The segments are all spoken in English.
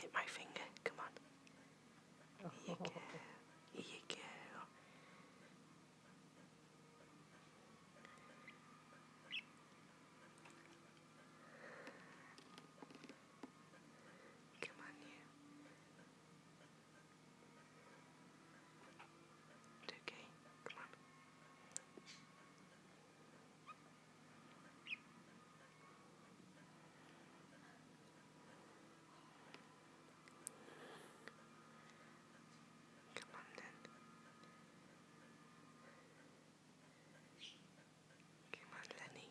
Hit my finger. Come on. Here you go. Here you go. Come on, you. It's okay. Come on. Come on then. Come on, Lenny.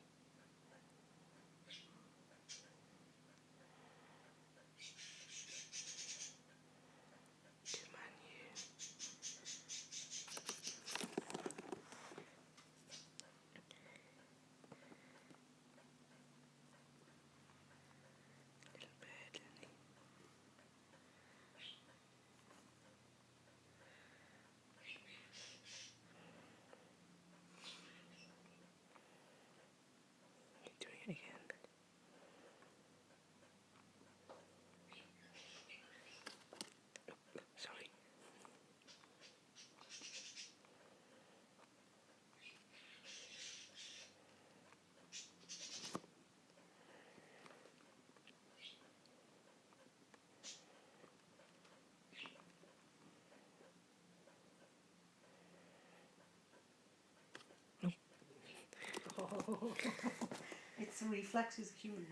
Come on, you. Little bird, Lenny. You're doing it again. Sorry. Oh, it's the reflexes, human.